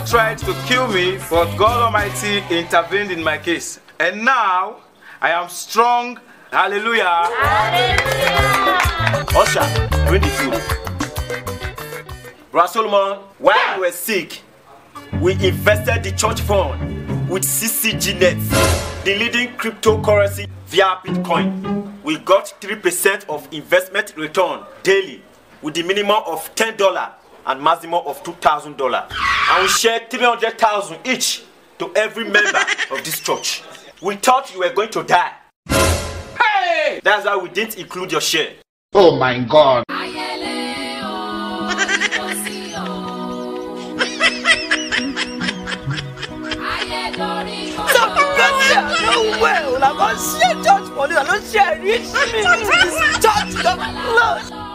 devil tried to kill me, but God Almighty intervened in my case. And now, I am strong. Hallelujah. Hallelujah. Usher, bring the food. Brother Solomon, while you were sick, we invested the church fund with CCGNet, the leading cryptocurrency via Bitcoin. We got 3% of investment return daily with the minimum of $10 and maximum of $2,000. And we shared $300,000 each to every member of this church. We thought you were going to die. Hey! That's why we didn't include your share. Oh my God. Well, I'm going to share church money. I don't share it. Church, the close.